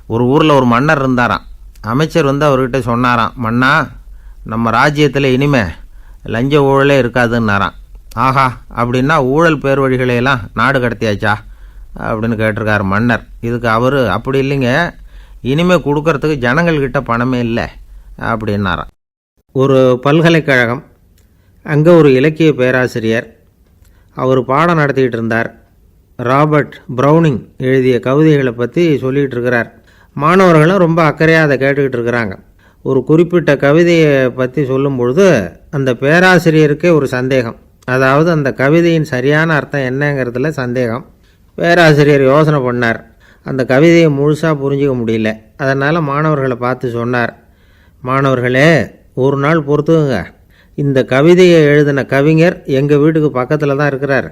ஒரு ஊரில் ஒரு மன்னர் இருந்தாராம். அமைச்சர் வந்து அவர்கிட்ட சொன்னாராம், மன்னா, நம்ம ராஜ்யத்தில் இனிமே லஞ்ச ஊழலே இருக்காதுன்னாராம். ஆஹா, அப்படின்னா ஊழல் பேர் வழிகளையெல்லாம் நாடு கடத்தியாச்சா அப்படின்னு கேட்டிருக்காரு மன்னர். இதுக்கு அவர், அப்படி இல்லைங்க, இனிமேல் கொடுக்கறதுக்கு ஜனங்கள்கிட்ட பணமே இல்லை அப்படின்னாராம். ஒரு பல்கலைக்கழகம், அங்கே ஒரு இலக்கிய பேராசிரியர், அவர் பாடம் நடத்திக்கிட்டு இருந்தார். ராபர்ட் ப்ரௌனிங் எழுதிய கவிதைகளை பற்றி சொல்லிகிட்டு இருக்கிறார். மாணவர்களும் ரொம்ப அக்கறையாக அதை கேட்டுக்கிட்டு இருக்கிறாங்க. ஒரு குறிப்பிட்ட கவிதையை பற்றி சொல்லும் பொழுது அந்த பேராசிரியருக்கே ஒரு சந்தேகம். அதாவது அந்த கவிதையின் சரியான அர்த்தம் என்னங்கிறதுல சந்தேகம். பேராசிரியர் யோசனை பண்ணார். அந்த கவிதையை முழுசாக புரிஞ்சிக்க முடியல. அதனால் மாணவர்களை பார்த்து சொன்னார், மாணவர்களே, ஒரு நாள் பொறுத்துக்குங்க. இந்த கவிதையை எழுதின கவிஞர் எங்கள் வீட்டுக்கு பக்கத்தில் தான் இருக்கிறார்.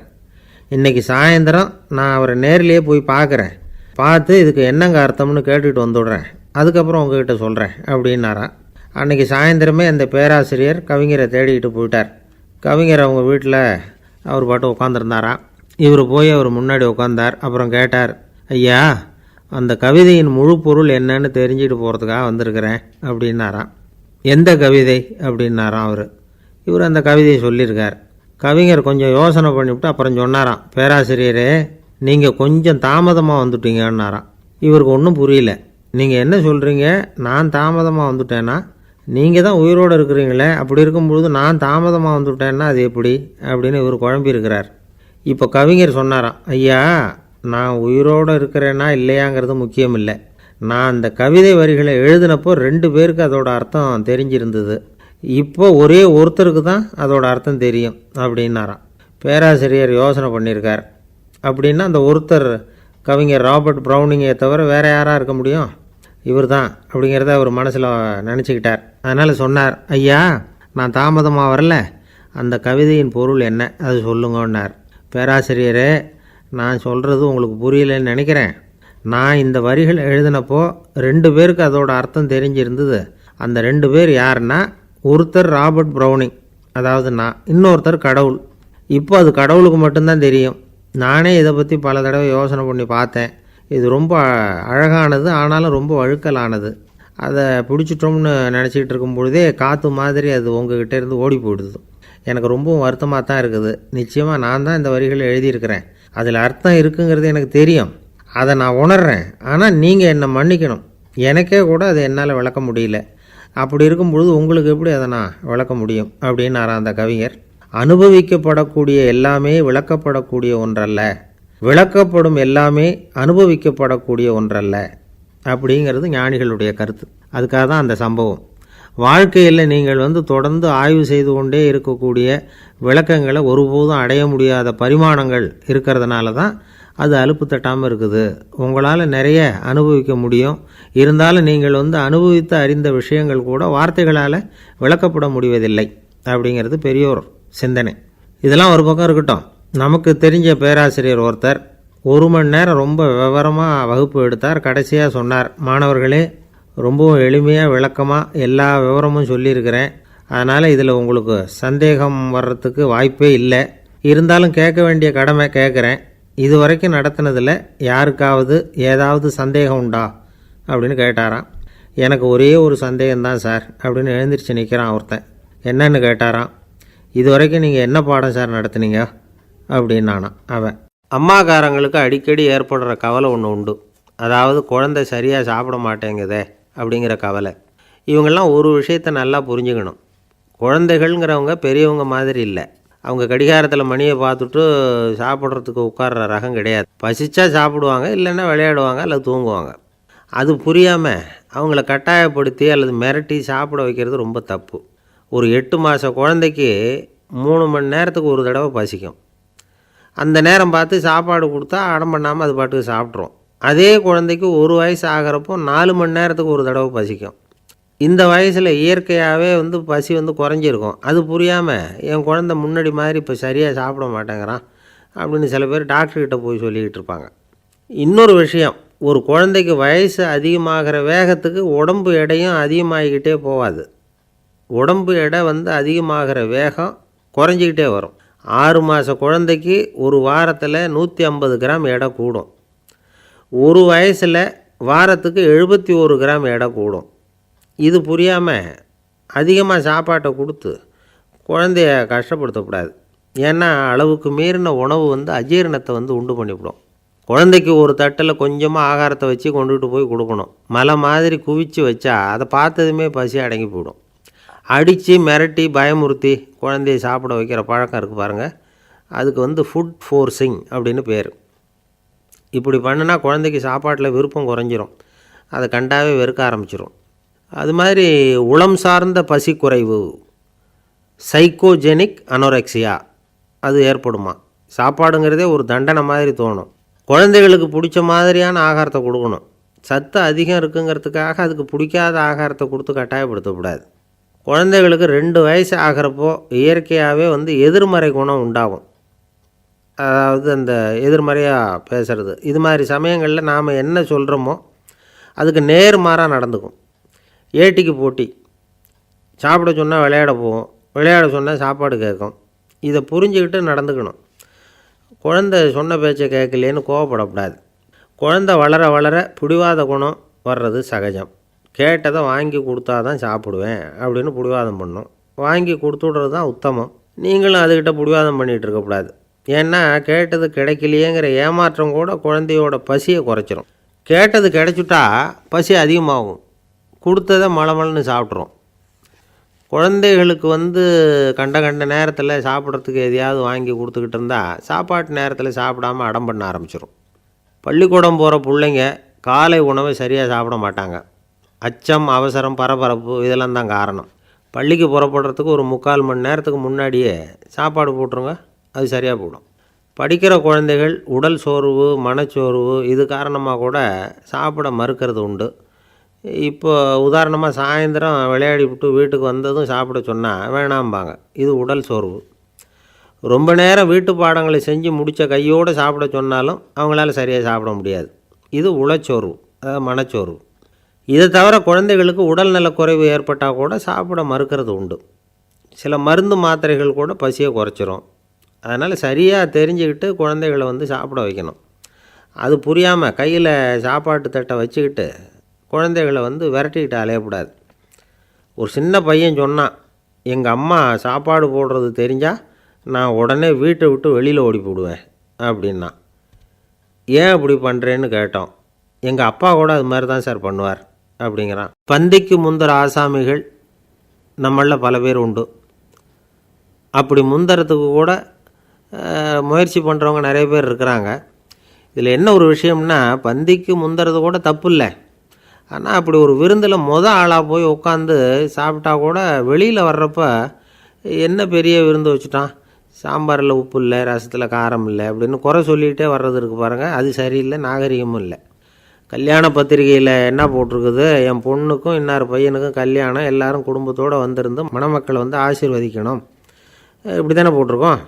இன்றைக்கி சாயந்தரம் நான் அவரை நேரிலேயே போய் பார்க்குறேன். பார்த்து இதுக்கு என்னங்க அர்த்தம்னு கேட்டுக்கிட்டு வந்துவிடுறேன். அதுக்கப்புறம் உங்ககிட்ட சொல்கிறேன் அப்படின்னாராம். அன்றைக்கி சாயந்தரமே அந்த பேராசிரியர் கவிஞரை தேடிக்கிட்டு போயிட்டார். கவிஞர் அவங்க வீட்டில் அவர் பாட்டு உட்காந்துருந்தாராம். இவர் போய் அவர் முன்னாடி உட்காந்தார். அப்புறம் கேட்டார், ஐயா, அந்த கவிதையின் முழு பொருள் என்னன்னு தெரிஞ்சுட்டு போகிறதுக்காக வந்திருக்கிறேன் அப்படின்னாராம். எந்த கவிதை அப்படின்னாராம் அவர். இவர் அந்த கவிதையை சொல்லியிருக்கார். கவிஞர் கொஞ்சம் யோசனை பண்ணிவிட்டு அப்புறம் சொன்னாராம், பேராசிரியரே, நீங்கள் கொஞ்சம் தாமதமாக வந்துட்டீங்கன்னாராம். இவருக்கு ஒன்றும் புரியல. நீங்கள் என்ன சொல்கிறீங்க? நான் தாமதமாக வந்துட்டேன்னா? நீங்கள் தான் உயிரோடு இருக்கிறீங்களே, அப்படி இருக்கும்பொழுது நான் தாமதமாக வந்துவிட்டேன்னா அது எப்படி அப்படின்னு இவர் குழம்பியிருக்கிறார். இப்போ கவிஞர் சொன்னாராம், ஐயா, நான் உயிரோடு இருக்கிறேன்னா இல்லையாங்கிறது முக்கியம் இல்லை. நான் அந்த கவிதை வரிகளை எழுதினப்போ 2 பேருக்கு அதோட அர்த்தம் தெரிஞ்சிருந்தது. இப்போ ஒரே ஒருத்தருக்கு தான் அதோட அர்த்தம் தெரியும் அப்படின்னாராம். பேராசிரியர் யோசனை பண்ணியிருக்கார். அப்படின்னா அந்த ஒருத்தர் கவிஞர் ராபர்ட் ப்ரௌனிங்கை தவிர வேறு யாராக இருக்க முடியும்? இவர் தான் அப்படிங்கிறத அவர் மனசில் நினச்சிக்கிட்டார். அதனால் சொன்னார், ஐயா, நான் தாமதமாக வரல, அந்த கவிதையின் பொருள் என்ன அது சொல்லுங்கன்னார். பேராசிரியரே, நான் சொல்கிறது உங்களுக்கு புரியலைன்னு நினைக்கிறேன். நான் இந்த வரிகள் எழுதினப்போ 2 பேருக்கு அதோட அர்த்தம் தெரிஞ்சிருந்தது. அந்த 2 பேர் யாருன்னா, ஒருத்தர் ராபர்ட் ப்ரௌனிங், அதாவது நான், இன்னொருத்தர் கடவுள். இப்போ அது கடவுளுக்கு மட்டும்தான் தெரியும். நானே இதை பற்றி பல தடவை யோசனை பண்ணி பார்த்தேன். இது ரொம்ப அழகானது, ஆனாலும் ரொம்ப வழுக்கலானது. அதை பிடிச்சிட்டோம்னு நினச்சிக்கிட்டு இருக்கும் பொழுதே காற்று மாதிரி அது உங்ககிட்ட இருந்து ஓடி போயிடுது. எனக்கு ரொம்பவும் வருத்தமாக தான் இருக்குது. நிச்சயமாக நான் தான் இந்த வரிகளை எழுதியிருக்கிறேன். அதில் அர்த்தம் இருக்குங்கிறது எனக்கு தெரியும், அதை நான் உணர்கிறேன். ஆனால் நீங்கள் என்னை மன்னிக்கணும். எனக்கே கூட அதை என்னால் விளக்க முடியல. அப்படி இருக்கும் பொழுது உங்களுக்கு எப்படி அதை நான் விளக்க முடியும் அப்படின்னாராம் அந்த கவிஞர். அனுபவிக்கப்படக்கூடிய எல்லாமே விளக்கப்படக்கூடிய ஒன்றல்ல, விளக்கப்படும் எல்லாமே அனுபவிக்கப்படக்கூடிய ஒன்றல்ல அப்படிங்கிறது ஞானிகளுடைய கருத்து. அதுக்காக தான் அந்த சம்பவம். வாழ்க்கையில் நீங்கள் தொடர்ந்து ஆய்வு செய்து கொண்டே இருக்கக்கூடிய விளக்கங்களை ஒருபோதும் அடைய முடியாத பரிமாணங்கள் இருக்கிறதுனால தான் அது அலுப்பு தட்டாமல் இருக்குது. உங்களால் நிறைய அனுபவிக்க முடியும். இருந்தாலும் நீங்கள் அனுபவித்து அறிந்த விஷயங்கள் கூட வார்த்தைகளால் விளக்கப்பட முடிவதில்லை அப்படிங்கிறது பெரியோர் சிந்தனை. இதெல்லாம் ஒரு பக்கம் இருக்கட்டும். நமக்கு தெரிஞ்ச பேராசிரியர் ஒருத்தர் 1 மணி நேரம் ரொம்ப விவரமாக வகுப்பு எடுத்தார். கடைசியாக சொன்னார், மாணவர்களே, ரொம்பவும் எளிமையாக விளக்கமாக எல்லா விவரமும் சொல்லியிருக்கிறேன். அதனால் இதில் உங்களுக்கு சந்தேகம் வர்றதுக்கு வாய்ப்பே இல்லை. இருந்தாலும் கேட்க வேண்டிய கடமை கேட்குறேன். இது வரைக்கும் நடத்தினதில் யாருக்காவது ஏதாவது சந்தேகம் உண்டா அப்படின்னு கேட்டாராம். எனக்கு ஒரே ஒரு சந்தேகம்தான் சார் அப்படின்னு எழுந்திரிச்சு நிற்கிறான் ஒருத்தன். என்னன்னு கேட்டாராம். இது வரைக்கும் நீங்கள் என்ன பாடம் சார் நடத்துனீங்க அப்படின்னானா அவன். அம்மாக்காரங்களுக்கு அடிக்கடி ஏற்படுற கவலை ஒன்று உண்டு. அதாவது குழந்தை சரியாக சாப்பிட மாட்டேங்குதே அப்படிங்கிற கவலை. இவங்கெல்லாம் ஒரு விஷயத்தை நல்லா புரிஞ்சுக்கணும். குழந்தைகள்ங்கிறவங்க பெரியவங்க மாதிரி இல்லை. அவங்க கடிகாரத்தில் மணியை பார்த்துட்டு சாப்பிட்றதுக்கு உட்கார்ற ரகம் கிடையாது. பசிச்சா சாப்பிடுவாங்க, இல்லைன்னா விளையாடுவாங்க அல்லது தூங்குவாங்க. அது புரியாமல் அவங்கள கட்டாயப்படுத்தி அல்லது மிரட்டி சாப்பிட வைக்கிறது ரொம்ப தப்பு. ஒரு 8 மாத குழந்தைக்கு 3 மணி நேரத்துக்கு ஒரு தடவை பசிக்கும். அந்த நேரம் பார்த்து சாப்பாடு கொடுத்தா அடம் பண்ணாமல் அது பாட்டுக்கு சாப்பிட்றோம். அதே குழந்தைக்கு 1 வயசு ஆகிறப்போ 4 மணி நேரத்துக்கு ஒரு தடவை பசிக்கும். இந்த வயசில் இயற்கையாகவே பசி குறைஞ்சிருக்கும். அது புரியாமல் என் குழந்தை முன்னாடி மாதிரி இப்போ சரியாக சாப்பிட மாட்டேங்கிறான் அப்படின்னு சில பேர் டாக்டர்கிட்ட போய் சொல்லிக்கிட்டு இருப்பாங்க. இன்னொரு விஷயம், ஒரு குழந்தைக்கு வயசு அதிகமாகிற வேகத்துக்கு உடம்பு எடையும் அதிகமாகிக்கிட்டே போகாது. உடம்பு எடை அதிகமாகிற வேகம் குறைஞ்சிக்கிட்டே வரும். 6 மாத குழந்தைக்கு ஒரு வாரத்தில் 150 கிராம் எடை கூடும். ஒரு வயசில் வாரத்துக்கு 71 கிராம் எடை கூடும். இது புரியாமல் அதிகமாக சாப்பாட்டை கொடுத்து குழந்தைய கஷ்டப்படுத்தக்கூடாது. ஏன்னா அளவுக்கு மீறின உணவு அஜீரணத்தை உண்டு பண்ணிவிடும். குழந்தைக்கு ஒரு தட்டில் கொஞ்சமாக ஆகாரத்தை வச்சு கொண்டுகிட்டு போய் கொடுக்கணும். மலை மாதிரி குவிச்சு வச்சா அதை பார்த்ததுமே பசி அடங்கி போயிடும். அடித்து மிரட்டி பயமுறுத்தி குழந்தைய சாப்பிட வைக்கிற பழக்கம் இருக்குது பாருங்கள், அதுக்கு ஃபுட் ஃபோர்ஸிங் அப்படின்னு பேர். இப்படி பண்ணுனா குழந்தைக்கு சாப்பாட்டில் விருப்பம் குறைஞ்சிரும், அதை கண்டாவே வெறுக்க ஆரம்பிச்சிடும். அது மாதிரி உளம் சார்ந்த பசி குறைவு, சைக்கோஜெனிக் அனோரெக்சியா, அது ஏற்படுமா. சாப்பாடுங்கிறதே ஒரு தண்டனை மாதிரி தோணும். குழந்தைகளுக்கு பிடிச்ச மாதிரியான ஆகாரத்தை கொடுக்கணும். சத்து அதிகம் இருக்குங்கிறதுக்காக அதுக்கு பிடிக்காத ஆகாரத்தை கொடுத்து கட்டாயப்படுத்தக்கூடாது. குழந்தைகளுக்கு 2 வயசு ஆகிறப்போ இயற்கையாகவே எதிர்மறை குணம் உண்டாகும். அதாவது அந்த எதிர்மறையாக பேசுகிறது. இது மாதிரி சமயங்களில் நாம் என்ன சொல்கிறோமோ அதுக்கு நேர்மாறாக நடந்துக்கும். ஏட்டிக்கு போட்டி. சாப்பிட சொன்னால் விளையாட போகும், விளையாட சொன்னால் சாப்பாடு கேட்கும். இதை புரிஞ்சுக்கிட்டு நடந்துக்கணும். குழந்தை சொன்ன பேச்சை கேட்கலேன்னு கோவப்படக்கூடாது. குழந்தை வளர வளர பிடிவாத குணம் வர்றது சகஜம். கேட்டதை வாங்கி கொடுத்தா தான் சாப்பிடுவேன் அப்படின்னு பிடிவாதம் பண்ணும். வாங்கி கொடுத்துடுறது தான் உத்தமம். நீங்களும் அதுக்கிட்ட பிடிவாதம் பண்ணிகிட்டு இருக்கக்கூடாது. ஏன்னா கேட்டது கிடைக்கலையேங்கிற ஏமாற்றம் கூட குழந்தையோட பசியை குறைச்சிரும். கேட்டது கிடைச்சிட்டா பசி அதிகமாகும், கொடுத்ததை மலமலன்னு சாப்பிட்றோம். குழந்தைகளுக்கு கண்ட நேரத்தில் சாப்பிட்றதுக்கு எதையாவது வாங்கி கொடுத்துக்கிட்டு இருந்தால் சாப்பாட்டு நேரத்தில் சாப்பிடாமல் அடம் பண்ண ஆரம்பிச்சிடும். பள்ளிக்கூடம் போகிற பிள்ளைங்க காலை உணவை சரியாக சாப்பிட மாட்டாங்க. அச்சம், அவசரம், பரபரப்பு இதெல்லாம் தான் காரணம். பள்ளிக்கு புறப்படுறதுக்கு ஒரு 3/4 மணி நேரத்துக்கு முன்னாடியே சாப்பாடு போட்டுருங்க, அது சரியாக போடும். படிக்கிற குழந்தைகள் உடல் சோர்வு, மனச்சோர்வு இது காரணமாக கூட சாப்பிட மறுக்கிறது உண்டு. இப்போ உதாரணமாக சாயந்தரம் விளையாடி விட்டு வீட்டுக்கு வந்ததும் சாப்பிட சொன்னால் வேணாம்பாங்க. இது உடல் சோர்வு. ரொம்ப நேரம் வீட்டு பாடங்களை செஞ்சு முடித்த கையோடு சாப்பிட சொன்னாலும் அவங்களால சரியாக சாப்பிட முடியாது. இது உளச்சோர்வு, அதாவது மனச்சோர்வு. இதை தவிர குழந்தைகளுக்கு உடல் நலக்குறைவு ஏற்பட்டால் கூட சாப்பிட மறுக்கிறது உண்டு. சில மருந்து மாத்திரைகள் கூட பசியை குறைச்சிரும். அதனால் சரியாக தெரிஞ்சுக்கிட்டு குழந்தைகளை சாப்பிட வைக்கணும். அது புரியாமல் கையில் சாப்பாட்டு தட்டை வச்சுக்கிட்டு குழந்தைகளை விரட்டிக்கிட்டு அலையக்கூடாது. ஒரு சின்ன பையன் சொன்னான், எங்கள் அம்மா சாப்பாடு போடுறது தெரிஞ்சால் நான் உடனே வீட்டை விட்டு வெளியில் ஓடி போடுவேன் அப்படின்னா. ஏன் அப்படி பண்ணுறேன்னு கேட்டோம். எங்கள் அப்பா கூட அது மாதிரி தான் சார் பண்ணுவார் அப்படிங்கிறான். பந்திக்கு முந்தர ஆசாமிகள் நம்மளில் பல பேர் உண்டு. அப்படி முந்தறதுக்கு கூட முயற்சி பண்ணுறவங்க நிறைய பேர் இருக்கிறாங்க. இதில் என்ன ஒரு விஷயம்னா, பந்திக்கு முந்தறது கூட தப்பு இல்லை. ஆனால் அப்படி ஒரு விருந்தில் ஆளாக போய் உட்காந்து சாப்பிட்டா கூட வெளியில் வர்றப்ப என்ன பெரிய விருந்து வச்சுட்டான், சாம்பாரில் உப்பு இல்லை, ரசத்தில் காரம் இல்லை அப்படின்னு குறை சொல்லிகிட்டே வர்றது இருக்குது பாருங்கள். அது சரியில்லை, நாகரிகமும் இல்லை. கல்யாண பத்திரிகையில் என்ன போட்டிருக்குது, என் பொண்ணுக்கும் இன்னார் பையனுக்கும் கல்யாணம், எல்லாரும் குடும்பத்தோடு வந்திருந்து மணமக்களை ஆசீர்வதிக்கணும், இப்படி தானே போட்டிருக்கோம்.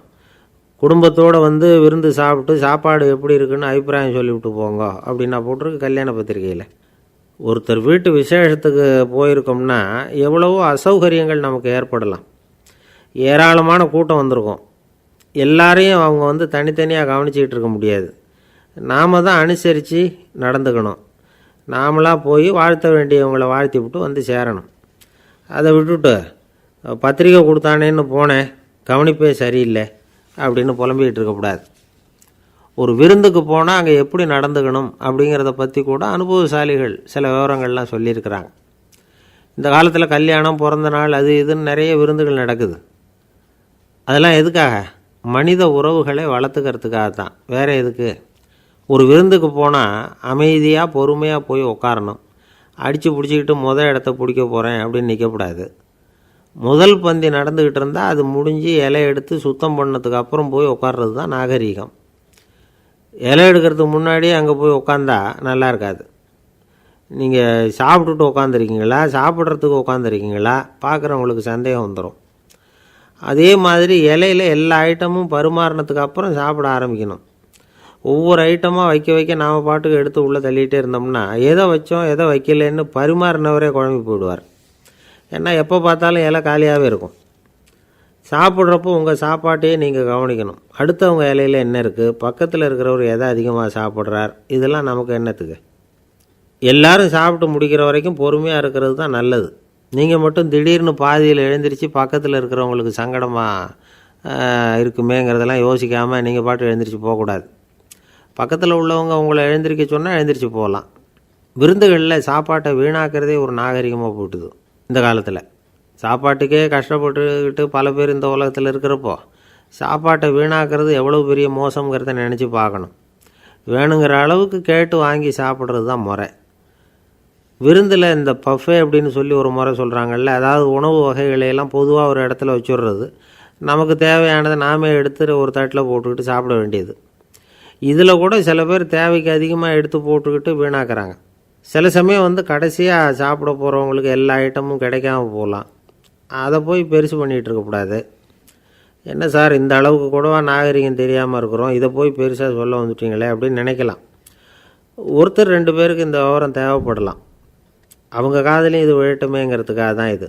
குடும்பத்தோடு விருந்து சாப்பிட்டு சாப்பாடு எப்படி இருக்குன்னு அபிப்பிராயம் சொல்லிவிட்டு போங்க அப்படின்னா போட்டிருக்கு கல்யாண பத்திரிகையில். ஒருத்தர் வீட்டு விசேஷத்துக்கு போயிருக்கோம்னா எவ்வளவோ அசௌகரியங்கள் நமக்கு ஏற்படலாம். ஏராளமான கூட்டம் வந்திருக்கும். எல்லாரையும் அவங்க தனித்தனியாக கவனிச்சிக்கிட்டு இருக்க முடியாது. நாம் தான் அனுசரித்து நடந்துக்கணும். நாமளாக போய் வாழ்த்த வேண்டியவங்களை வாழ்த்தி விட்டு சேரணும். அதை விட்டுட்டு பத்திரிக்கை கொடுத்தானேன்னு போனேன், கவனிப்பே சரியில்லை அப்படின்னு புலம்பிக்கிட்டு இருக்கக்கூடாது. ஒரு விருந்துக்கு போனால் அங்கே எப்படி நடந்துக்கணும் அப்படிங்கிறத பற்றி கூட அனுபவசாலிகள் சில விவரங்கள்லாம் சொல்லியிருக்கிறாங்க. இந்த காலத்தில் கல்யாணம், பிறந்த நாள், அது இதுன்னு நிறைய விருந்துகள் நடக்குது. அதெல்லாம் எதுக்காக? மனித உறவுகளை வளர்த்துக்கிறதுக்காக தான், வேறு எதுக்கு? ஒரு விருந்துக்கு போனால் அமைதியாக பொறுமையாக போய் உட்காரணும். அடித்து பிடிச்சிக்கிட்டு இடத்த பிடிக்க போகிறேன் அப்படின்னு நிற்கக்கூடாது. முதல் பந்தி நடந்துக்கிட்டு இருந்தால் அது முடிஞ்சு இலை எடுத்து சுத்தம் பண்ணதுக்கு அப்புறம் போய் உட்கார்றது தான் நாகரீகம். இலை எடுக்கிறதுக்கு முன்னாடியே அங்கே போய் உட்காந்தா நல்லா இருக்காது. நீங்கள் சாப்பிட்டுட்டு உட்காந்துருக்கீங்களா, சாப்பிட்றதுக்கு உட்காந்துருக்கீங்களா, பார்க்குறவங்களுக்கு சந்தேகம் வந்துடும். அதே மாதிரி இலையில் எல்லா ஐட்டமும் பரிமாறினதுக்கு அப்புறம் சாப்பிட ஆரம்பிக்கணும். ஒவ்வொரு ஐட்டமாக வைக்க வைக்க நாம் பாட்டுக்கு எடுத்து உள்ளே தள்ளிகிட்டே இருந்தோம்னா எதை வச்சோம் எதை வைக்கலன்னு பரிமாறினவரே குழம்பி போயிடுவார். ஏன்னா எப்போ பார்த்தாலும் இலை காலியாகவே இருக்கும். சாப்பிட்றப்போ உங்கள் சாப்பாட்டையே நீங்கள் கவனிக்கணும். அடுத்தவங்க இலையில் என்ன இருக்குது, பக்கத்தில் இருக்கிறவர் எதை அதிகமாக சாப்பிட்றார், இதெல்லாம் நமக்கு என்னத்துக்கு? எல்லாரும் சாப்பிட்டு முடிக்கிற வரைக்கும் பொறுமையாக இருக்கிறது தான் நல்லது. நீங்கள் மட்டும் திடீர்னு பாதியில் எழுந்திரிச்சு பக்கத்தில் இருக்கிறவங்களுக்கு சங்கடமாக இருக்குமேங்கிறதெல்லாம் யோசிக்காமல் நீங்கள் பாட்டு எழுந்திரிச்சு போகக்கூடாது. பக்கத்தில் உள்ளவங்க உங்களை எழுந்திரிக்க சொன்னால் எழுந்திரிச்சு போகலாம். விருந்துகளில் சாப்பாட்டை வீணாக்கிறதே ஒரு நாகரிகமாக போட்டுது இந்த காலத்தில். சாப்பாட்டுக்கே கஷ்டப்பட்டுக்கிட்டு பல பேர் இந்த உலகத்தில் இருக்கிறப்போ சாப்பாட்டை வீணாக்கிறது எவ்வளோ பெரிய மோசங்கிறத நினச்சி பார்க்கணும். வேணுங்கிற அளவுக்கு கேட்டு வாங்கி சாப்பிட்றது தான் முறை. விருந்தில் இந்த பஃபே அப்படின்னு சொல்லி ஒரு முறை சொல்கிறாங்கல்ல, அதாவது உணவு வகைகளையெல்லாம் பொதுவாக ஒரு இடத்துல வச்சுடுறது, நமக்கு தேவையானதை நாமே எடுத்து ஒரு தட்டில் போட்டுக்கிட்டு சாப்பிட வேண்டியது. இதில் கூட சில பேர் தேவைக்கு அதிகமாக எடுத்து போட்டுக்கிட்டு வீணாக்குறாங்க. சில சமயம் கடைசியாக சாப்பிட போகிறவங்களுக்கு எல்லா ஐட்டமும் கிடைக்காம போகலாம். அதை போய் பெருசு பண்ணிகிட்டு இருக்கக்கூடாது. என்ன சார் இந்த அளவுக்கு கூடவா நாகரிகம் தெரியாமல் இருக்கிறோம், இதை போய் பெருசாக சொல்ல வந்துட்டீங்களே அப்படின்னு நினைக்கலாம். ஒருத்தர் 2 பேருக்கு இந்த விவரம் தேவைப்படலாம். அவங்க காதலையும் இது விழட்டுமேங்கிறதுக்காக தான் இது.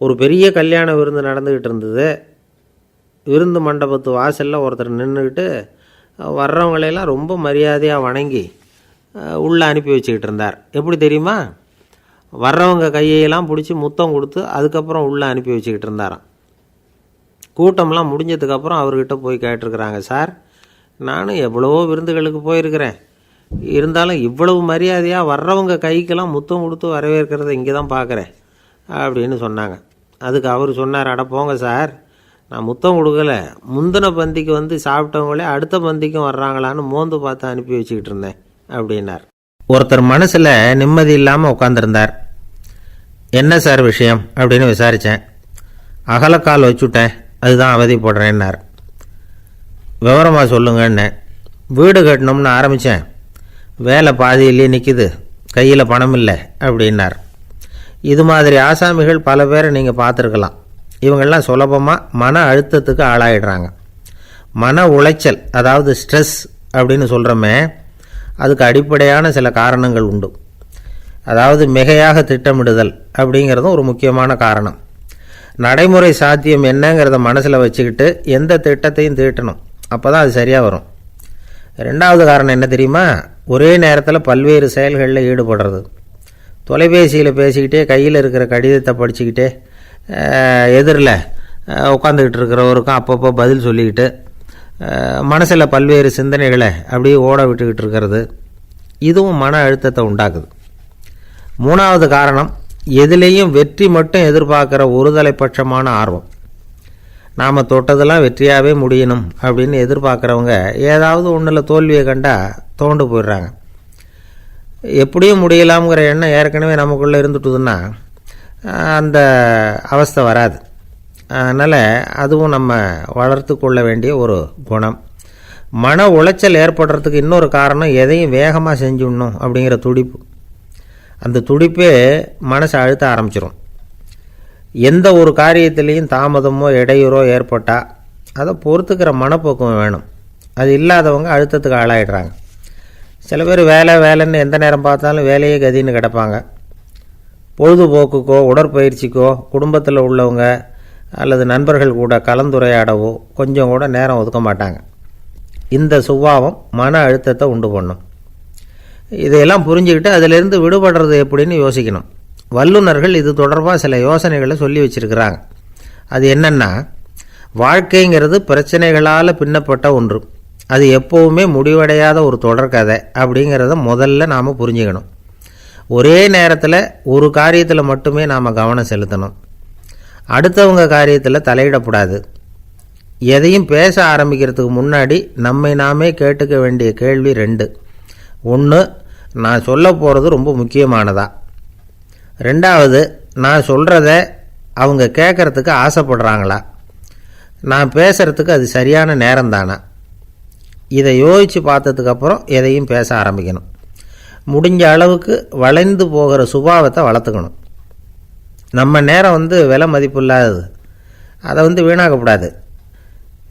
ஒரு பெரிய கல்யாண விருந்து நடந்துக்கிட்டு இருந்தது. விருந்து மண்டபத்து வாசலில் ஒருத்தர் நின்றுக்கிட்டு வர்றவங்களையெல்லாம் ரொம்ப மரியாதையாக வணங்கி உள்ளே அனுப்பி வச்சுக்கிட்டு இருந்தார். எப்படி தெரியுமா? வர்றவங்க கையெல்லாம் பிடிச்சி முத்தம் கொடுத்து அதுக்கப்புறம் உள்ளே அனுப்பி வச்சுக்கிட்டு இருந்தாராம். கூட்டம்லாம் முடிஞ்சதுக்கப்புறம் அவர்கிட்ட போய் கேட்டிருக்கிறாங்க, சார் நானும் எவ்வளவோ விருந்துகளுக்கு போயிருக்கிறேன், இருந்தாலும் இவ்வளவு மரியாதையாக வர்றவங்க கைக்கெல்லாம் முத்தம் கொடுத்து வரவேற்கிறத இங்கே தான் பார்க்குறேன் அப்படின்னு சொன்னாங்க. அதுக்கு அவர் சொன்னார், அட போங்க சார், நான் முத்தம் கொடுக்கல, முந்தின பந்திக்கு சாப்பிட்டவங்களே அடுத்த பந்திக்கும் வர்றாங்களான்னு மோந்து பார்த்து அனுப்பி வச்சுக்கிட்டு இருந்தேன் அப்படின்னார். ஒருத்தர் மனசில் நிம்மதி இல்லாமல் உட்காந்துருந்தார். என்ன சார் விஷயம் அப்படின்னு விசாரித்தேன். அகலக்கால் வச்சுட்டேன், அதுதான் அவதிப்படுறேன்னார். விவரமாக சொல்லுங்கன்னு. வீடு கட்டணும்னு ஆரம்பித்தேன், வேலை பாதியிலே நிற்கிது, கையில் பணம் இல்லை அப்படின்னார். இது மாதிரி ஆசாமிகள் பல பேரை நீங்கள் பார்த்துருக்கலாம். இவங்கெல்லாம் சுலபமாக மன அழுத்தத்துக்கு ஆளாயிடுறாங்க. மன உளைச்சல், அதாவது ஸ்ட்ரெஸ் அப்படின்னு சொல்கிறோமே, அதுக்கு அடிப்படையான சில காரணங்கள் உண்டு. அதாவது மிகையாக திட்டமிடுதல் அப்படிங்கிறதும் ஒரு முக்கியமான காரணம். நடைமுறை சாத்தியம் என்னங்கிறத மனசில் வச்சுக்கிட்டு எந்த திட்டத்தையும் தீட்டணும், அப்போ தான் அது சரியாக வரும். 2வது காரணம் என்ன தெரியுமா? ஒரே நேரத்தில் பல்வேறு செயல்களில் ஈடுபடுறது. தொலைபேசியில் பேசிக்கிட்டே கையில் இருக்கிற கடிதத்தை படிச்சுக்கிட்டே எதிரில் உட்காந்துக்கிட்டு இருக்கிறவருக்கும் அப்பப்போ பதில் சொல்லிக்கிட்டு மனசில் பல்வேறு சிந்தனைகளை அப்படியே ஓட விட்டுக்கிட்டு இருக்கிறது, இதுவும் மன அழுத்தத்தை உண்டாக்குது. 3வது காரணம், எதிலேயும் வெற்றி மட்டும் எதிர்பார்க்குற ஒருதலைப்பட்சமான ஆர்வம். நாம் தொட்டதெல்லாம் வெற்றியாகவே முடியணும் அப்படின்னு எதிர்பார்க்குறவங்க ஏதாவது ஒன்றில் தோல்வியை கண்டால் தோண்டு போயிடுறாங்க. எப்படியும் முடியலாம்ங்கிற எண்ணம் ஏற்கனவே நமக்குள்ளே இருந்துட்டுதுன்னா அந்த அவஸ்தை வராது. அதனால் அதுவும் நம்ம வளர்த்து கொள்ள வேண்டிய ஒரு குணம். மன உளைச்சல் ஏற்படுறதுக்கு இன்னொரு காரணம், எதையும் வேகமாக செஞ்சுடணும் அப்படிங்கிற துடிப்பு. அந்த துடிப்பே மனசை அழுத்த ஆரம்பிச்சிடும். எந்த ஒரு காரியத்திலையும் தாமதமோ இடையூறோ ஏற்பட்டால் அதை பொறுத்துக்கிற மனப்போக்கம் வேணும். அது இல்லாதவங்க அழுத்தத்துக்கு ஆளாயிடுறாங்க. சில பேர் வேலைன்னு எந்த நேரம் பார்த்தாலும் வேலையே கதின்னு கிடப்பாங்க. பொழுதுபோக்குக்கோ உடற்பயிற்சிக்கோ குடும்பத்தில் உள்ளவங்க அல்லது நண்பர்கள் கூட கலந்துரையாடவோ கொஞ்சம் கூட நேரம் ஒதுக்க மாட்டாங்க. இந்த சுபாவம் மன அழுத்தத்தை உண்டு பண்ணும். இதையெல்லாம் புரிஞ்சுக்கிட்டு அதிலிருந்து விடுபடுறது எப்படின்னு யோசிக்கணும். வல்லுநர்கள் இது தொடர்பாக சில யோசனைகளை சொல்லி வச்சிருக்கிறாங்க. அது என்னன்னா, வாழ்க்கைங்கிறது பிரச்சனைகளால் பின்னப்பட்ட ஒன்று, அது எப்போவுமே முடிவடையாத ஒரு தொடர்கதை அப்படிங்கிறத முதல்ல நாம் புரிஞ்சுக்கணும். ஒரே நேரத்தில் ஒரு காரியத்தில் மட்டுமே நாம் கவனம் செலுத்தணும். அடுத்தவங்க காரியத்தில் தலையிடக்கூடாது. எதையும் பேச ஆரம்பிக்கிறதுக்கு முன்னாடி நம்மை நாமே கேட்டுக்க வேண்டிய கேள்வி 2. 1, நான் சொல்ல போகிறது ரொம்ப முக்கியமானதா? 2வது, நான் சொல்கிறத அவங்க கேட்குறதுக்கு ஆசைப்படுறாங்களா? நான் பேசுகிறதுக்கு அது சரியான நேரம் தானா? இதை யோசித்து பார்த்ததுக்கப்புறம் எதையும் பேச ஆரம்பிக்கணும். முடிஞ்ச அளவுக்கு வளைந்து போகிற சுபாவத்தை வளர்த்துக்கணும். நம்ம நேரம் விலை மதிப்பு இல்லாதது, அதை வீணாக்கக்கூடாது.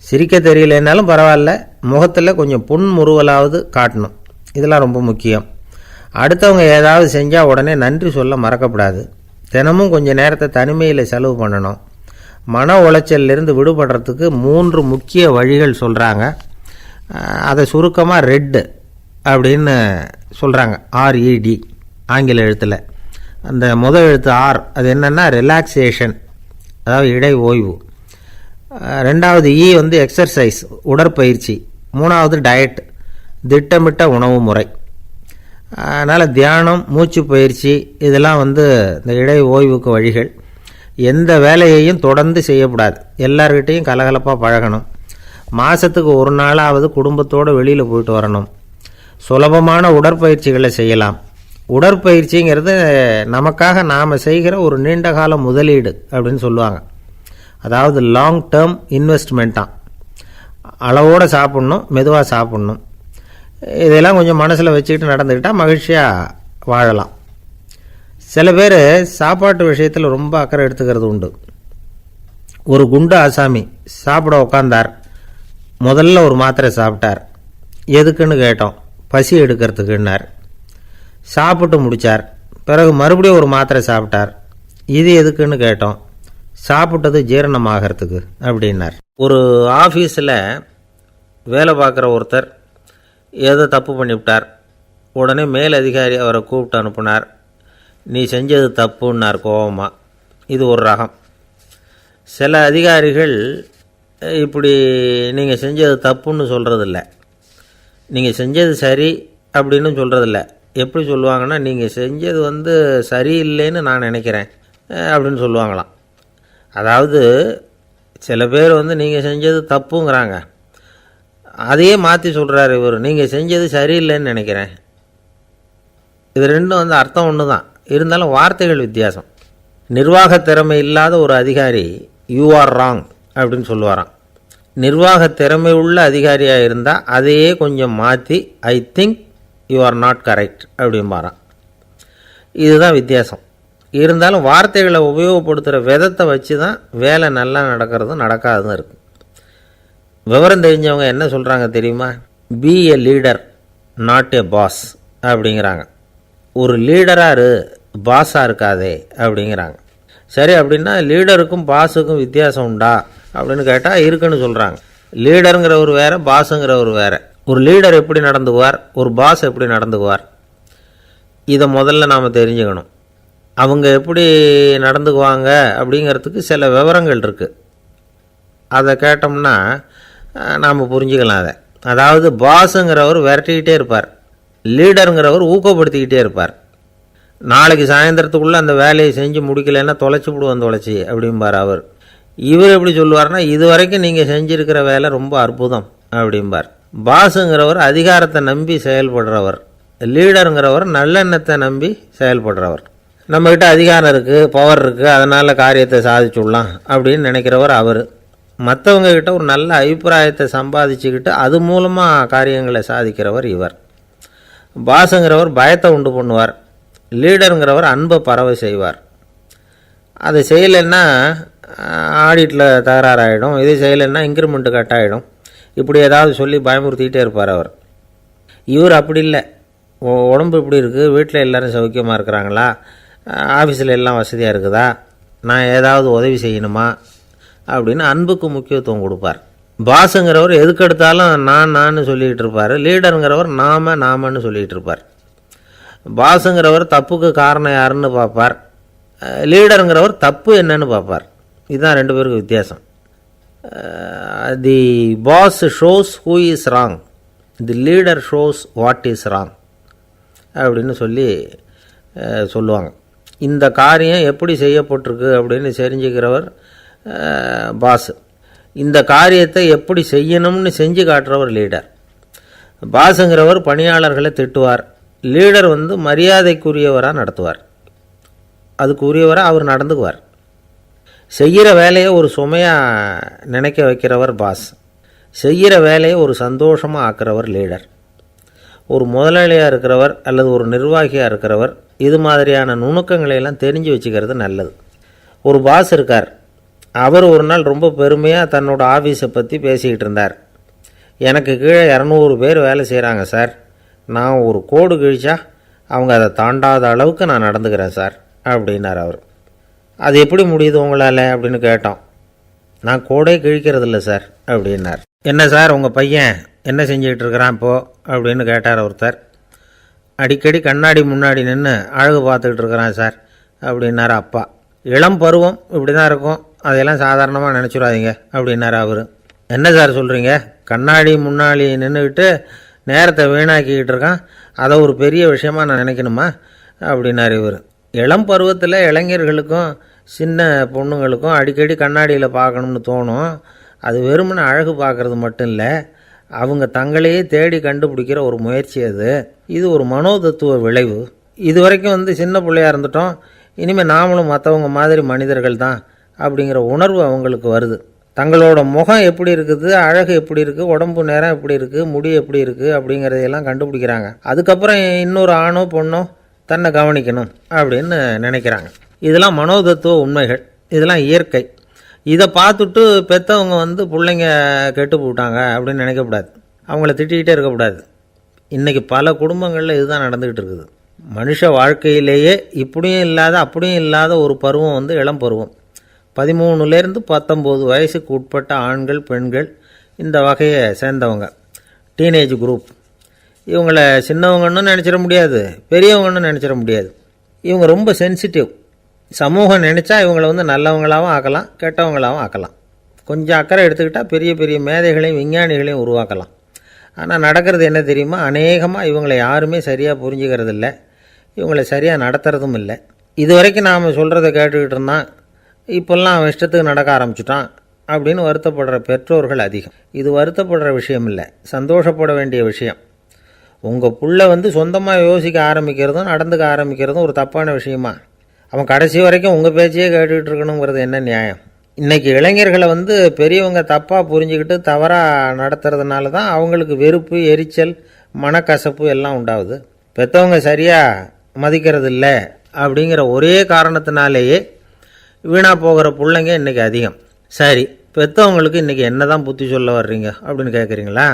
சிரிக்க தெரியலனாலும் பரவாயில்ல, முகத்தில் கொஞ்சம் புன்முறுவலாவது காட்டணும். இதெல்லாம் ரொம்ப முக்கியம். அடுத்தவங்க ஏதாவது செஞ்சால் உடனே நன்றி சொல்ல மறக்கக்கூடாது. தினமும் கொஞ்சம் நேரத்தை தனிமையில் செலவு பண்ணணும். மன உளைச்சலிருந்து விடுபடுறதுக்கு 3 முக்கிய வழிகள் சொல்கிறாங்க. அதை சுருக்கமாக ரெட் அப்படின்னு சொல்கிறாங்க, RED. ஆங்கில எழுத்தில். அந்த முதல் எழுத்து ஆர், அது என்னென்னா ரிலாக்ஸேஷன், அதாவது இடை ஓய்வு. ரெண்டாவது இ வந்து எக்ஸர்சைஸ், உடற்பயிற்சி. மூணாவது டயட், திட்டமிட்ட உணவு முறை. அதனால் தியானம், மூச்சு பயிற்சி இதெல்லாம் வந்து இந்த இடை ஓய்வுக்கு வழிகள். எந்த வேலையையும் தொடர்ந்து செய்யக்கூடாது, எல்லார்கிட்டையும் கலகலப்பாக பழகணும். மாதத்துக்கு ஒரு நாளாவது குடும்பத்தோடு வெளியில் போயிட்டு வரணும். சுலபமான உடற்பயிற்சிகளை செய்யலாம். உடற்பயிற்சிங்கிறது நமக்காக நாம் செய்கிற ஒரு நீண்டகால முதலீடு அப்படின்னு சொல்லுவாங்க. அதாவது லாங் டேர்ம் இன்வெஸ்ட்மெண்ட்டாக. அளவோடு சாப்பிட்ணும், மெதுவாக சாப்பிட்ணும். இதெல்லாம் கொஞ்சம் மனசில் வச்சுக்கிட்டு நடந்துக்கிட்டால் மகிழ்ச்சியாக வாழலாம். சில பேர் சாப்பாட்டு விஷயத்தில் ரொம்ப அக்கறை எடுத்துக்கிறது உண்டு. ஒரு குண்டு ஆசாமி சாப்பிட உக்காந்தார். முதல்ல ஒரு மாத்திரை சாப்பிட்டார். எதுக்குன்னு கேட்டோம். பசி எடுக்கிறதுக்குன்னார். சாப்பிட்டு முடித்தார். பிறகு மறுபடியும் ஒரு மாத்திரை சாப்பிட்டார். இது எதுக்குன்னு கேட்டோம். சாப்பிட்டது ஜீரணமாகறதுக்கு அப்படின்னார். ஒரு ஆஃபீஸில் வேலை பார்க்குற ஒருத்தர் ஏதோ தப்பு பண்ணிவிட்டார். உடனே மேல் அதிகாரி அவரை கூப்பிட்டு அனுப்புனார். நீ செஞ்சது தப்புன்னார் கோபமாக. இது ஒரு ரகம். சில அதிகாரிகள் இப்படி நீங்கள் செஞ்சது தப்புன்னு சொல்கிறதில்ல, நீங்கள் செஞ்சது சரி அப்படின்னு சொல்கிறதில்ல. எப்படி சொல்லுவாங்கன்னா, நீங்கள் செஞ்சது வந்து சரியில்லைன்னு நான் நினைக்கிறேன் அப்படின்னு சொல்லுவாங்களாம். அதாவது சில பேர் வந்து நீங்கள் செஞ்சது தப்புங்கிறாங்க, அதையே மாற்றி சொல்கிறார் இவர், நீங்கள் செஞ்சது சரியில்லைன்னு நினைக்கிறேன். இது ரெண்டும் வந்து அர்த்தம் ஒன்று தான், இருந்தாலும் வார்த்தைகள் வித்தியாசம். நிர்வாக திறமை இல்லாத ஒரு அதிகாரி யூ ஆர் ராங் அப்படின்னு சொல்லுவாராம். நிர்வாக திறமை உள்ள அதிகாரியாக இருந்தால் அதையே கொஞ்சம் மாற்றி I think you are not correct அப்படிம்பாரான். இதுதான் வித்தியாசம். இருந்தாலும் வார்த்தைகளை உபயோகப்படுத்துகிற விதத்தை வச்சு தான் வேலை நல்லா நடக்கிறதும் நடக்காததும் இருக்குது. விவரம் தெரிஞ்சவங்க என்ன சொல்கிறாங்க தெரியுமா? Be a leader not a boss அப்படிங்கிறாங்க. ஒரு லீடராக பாஸாக இருக்காதே அப்படிங்கிறாங்க. சரி, அப்படின்னா லீடருக்கும் பாஸுக்கும் வித்தியாசம் உண்டா அப்படின்னு கேட்டால் இருக்குன்னு சொல்கிறாங்க. லீடருங்கிறவர் வேறு, பாஸுங்கிறவர் வேறு. ஒரு லீடர் எப்படி நடந்துக்குவார், ஒரு பாஸ் எப்படி நடந்துக்குவார், இதை முதல்ல நாம் தெரிஞ்சுக்கணும். அவங்க எப்படி நடந்துக்குவாங்க அப்படிங்கிறதுக்கு சில விவரங்கள் இருக்குது. அதை கேட்டோம்னா நாம் புரிஞ்சுக்கலாம் அதை. அதாவது பாஸுங்கிறவர் விரட்டிக்கிட்டே இருப்பார், லீடருங்கிறவர் ஊக்கப்படுத்திக்கிட்டே இருப்பார். நாளைக்கு சாயந்தரத்துக்குள்ளே அந்த வேலையை செஞ்சு முடிக்கலைன்னா தொலைச்சி விடுவோம் தொலைச்சி அப்படிம்பார் அவர். இவர் எப்படி சொல்லுவார்னா, இது வரைக்கும் நீங்கள் செஞ்சுருக்கிற வேலை ரொம்ப அற்புதம் அப்படிம்பார். பாஸுங்கிறவர் அதிகாரத்தை நம்பி செயல்படுறவர், லீடருங்கிறவர் நல்லெண்ணத்தை நம்பி செயல்படுறவர். நம்மக்கிட்ட அதிகாரம் இருக்குது, பவர் இருக்குது, அதனால் காரியத்தை சாதிச்சுடலாம் அப்படின்னு நினைக்கிறவர் அவர். மற்றவங்கக்கிட்ட ஒரு நல்ல அபிப்பிராயத்தை சம்பாதிச்சுக்கிட்டு அது மூலமாக காரியங்களை சாதிக்கிறவர் இவர். பாஸுங்கிறவர் பயத்தை உண்டு பண்ணுவார், லீடருங்கிறவர் அன்பை பரவ செய்வார். அதை செய்யலைன்னா ஆடிட்டில் தகராறாயிடும், இது செய்யலைன்னா இன்க்ரிமெண்ட்டு கட் ஆகிடும், இப்படி ஏதாவது சொல்லி பயமுறுத்திக்கிட்டே இருப்பார் அவர். இவர் அப்படி இல்லை. உடம்பு இப்படி இருக்குது, வீட்டில் எல்லோரும் சௌக்கியமாக இருக்கிறாங்களா, ஆஃபீஸில் எல்லாம் வசதியாக இருக்குதா, நான் ஏதாவது உதவி செய்யணுமா அப்படின்னு அன்புக்கு முக்கியத்துவம் கொடுப்பார். பாஸுங்கிறவர் எதுக்கெடுத்தாலும் நான் சொல்லிக்கிட்டு இருப்பார், லீடருங்கிறவர் நாமன்னு சொல்லிகிட்டு இருப்பார். பாஸுங்கிறவர் தப்புக்கு காரணம் யாருன்னு பார்ப்பார், லீடருங்கிறவர் தப்பு என்னன்னு பார்ப்பார். இதுதான் ரெண்டு பேருக்கு வித்தியாசம். The boss shows who is wrong, the leader shows what is wrong அப்படின்னு சொல்லுவாங்க. இந்த காரியம் எப்படி செய்யப்பட்டிருக்கு அப்படின்னு தெரிஞ்சுக்கிறவர் பாஸ். இந்த காரியத்தை எப்படி செய்யணும்னு செஞ்சு காட்டுறவர் லீடர். பாஸுங்கிறவர் பணியாளர்களை திட்டுவார், லீடர் வந்து மரியாதைக்குரியவராக நடத்துவார், அதுக்குரியவராக அவர் நடந்துக்குவார். செய்கிற வேலையை ஒரு சுமையாக நினைக்க வைக்கிறவர் பாஸ், செய்கிற வேலையை ஒரு சந்தோஷமாக ஆக்கிறவர் லீடர். ஒரு முதலாளியாக இருக்கிறவர் அல்லது ஒரு நிர்வாகியாக இருக்கிறவர் இது மாதிரியான நுணுக்கங்களையெல்லாம் தெரிஞ்சு வச்சுக்கிறது நல்லது. ஒரு பாஸ் இருக்கார், அவர் ஒரு நாள் ரொம்ப பெருமையாக தன்னோட ஆஃபீஸை பற்றி பேசிக்கிட்டு இருந்தார். எனக்கு கீழே 200 பேர் வேலை செய்கிறாங்க சார், நான் ஒரு கோடு கிழிச்சா அவங்க அதை தாண்டாத அளவுக்கு நான் நடந்துக்கிறேன் சார் அப்படின்னார் அவர். அது எப்படி முடியுது உங்களால் அப்படின்னு கேட்டோம். நான் கோடே கிழிக்கிறதில்ல சார் அப்படின்னார். என்ன சார் உங்கள் பையன் என்ன செஞ்சுக்கிட்டு இருக்கிறான் இப்போது அப்படின்னு கேட்டார் ஒருத்தர். அடிக்கடி கண்ணாடி முன்னாடி நின்று அழகு பார்த்துக்கிட்டு இருக்கிறான் சார் அப்படின்னாரு அப்பா. இளம் பருவம் இப்படி தான் இருக்கும், அதையெல்லாம் சாதாரணமாக நினச்சிடாதீங்க அப்படின்னாரு அவர். என்ன சார் சொல்கிறீங்க, கண்ணாடி முன்னாடி நின்றுக்கிட்டு நேரத்தை வீணாக்கிக்கிட்டு இருக்கான், அதை ஒரு பெரிய விஷயமாக நான் நினைக்கணுமா அப்படின்னாரு இவர். இளம் பருவத்தில் இளைஞர்களுக்கும் சின்ன பொண்ணுங்களுக்கும் அடிக்கடி கண்ணாடியில் பார்க்கணும்னு தோணும். அது வெறுமனே அழகு பார்க்குறது மட்டும் இல்லை, அவங்க தங்களையே தேடி கண்டுபிடிக்கிற ஒரு முயற்சி அது. இது ஒரு மனோதத்துவ விளைவு. இது வரைக்கும் சின்ன பிள்ளையாக இருந்துட்டோம், இனிமேல் நாமளும் மற்றவங்க மாதிரி மனிதர்கள் தான் அப்படிங்கிற உணர்வு அவங்களுக்கு வருது. தங்களோட முகம் எப்படி இருக்குது, அழகு எப்படி இருக்குது, உடம்பு நேரம் எப்படி இருக்குது, முடி எப்படி இருக்குது அப்படிங்கிறதையெல்லாம் கண்டுபிடிக்கிறாங்க. அதுக்கப்புறம் இன்னொரு ஆணோ பொண்ணோ தன்னை கவனிக்கணும் அப்படின்னு நினைக்கிறாங்க. இதெல்லாம் மனோதத்துவ உண்மைகள், இதெல்லாம் இயற்கை. இதை பார்த்துட்டு பெற்றவங்க பிள்ளைங்க கெட்டு போட்டாங்க அப்படின்னு நினைக்கக்கூடாது, அவங்கள திட்டிக்கிட்டே இருக்கக்கூடாது. இன்றைக்கி பல குடும்பங்களில் இதுதான் நடந்துக்கிட்டு இருக்குது. மனுஷ வாழ்க்கையிலேயே இப்படியும் இல்லாத அப்படியும் இல்லாத ஒரு பருவம் இளம் பருவம். 13லேருந்து 19 வயசுக்கு உட்பட்ட ஆண்கள் பெண்கள் இந்த வகையை சேர்ந்தவங்க, டீனேஜ் குரூப். இவங்களை சின்னவங்கன்னு நினச்சிட முடியாது, பெரியவங்கன்னு நினச்சிட முடியாது. இவங்க ரொம்ப சென்சிட்டிவ். சமூகம் நினச்சா இவங்களை நல்லவங்களாகவும் ஆக்கலாம், கெட்டவங்களாகவும் ஆக்கலாம். கொஞ்சம் அக்கறை எடுத்துக்கிட்டால் பெரிய பெரிய மேதைகளையும் விஞ்ஞானிகளையும் உருவாக்கலாம். ஆனால் நடக்கிறது என்ன தெரியுமா, அநேகமாக இவங்களை யாருமே சரியாக புரிஞ்சுக்கிறதில்ல, இவங்களை சரியாக நடத்துறதும் இல்லை. இது வரைக்கும் நாம் சொல்கிறத கேட்டுக்கிட்டு இருந்தான், இப்போல்லாம் அவன் இஷ்டத்துக்கு நடக்க ஆரம்பிச்சுட்டான் அப்படின்னு வருத்தப்படுற பெற்றோர்கள் அதிகம். இது வருத்தப்படுற விஷயம் இல்லை, சந்தோஷப்பட வேண்டிய விஷயம். உங்கள் புள்ள சொந்தமாக யோசிக்க ஆரம்பிக்கிறதும் நடந்துக்க ஆரம்பிக்கிறதும் ஒரு தப்பான விஷயமா? அவன் கடைசி வரைக்கும் உங்கள் பேச்சையே கேட்டுக்கிட்டு இருக்கணுங்கிறது என்ன நியாயம்? இன்றைக்கி இளைஞர்களை பெரியவங்க தப்பாக புரிஞ்சுக்கிட்டு தவறாக நடத்துறதுனால தான் அவங்களுக்கு வெறுப்பு, எரிச்சல், மனக்கசப்பு எல்லாம் உண்டாகுது. பெற்றவங்க சரியாக மதிக்கிறது இல்லை அப்படிங்கிற ஒரே காரணத்தினாலேயே வீணாக போகிற பிள்ளைங்க இன்றைக்கி அதிகம். சரி, பெற்றவங்களுக்கு இன்றைக்கி என்ன தான் புத்தி சொல்ல வர்றீங்க அப்படின்னு கேட்குறீங்களா?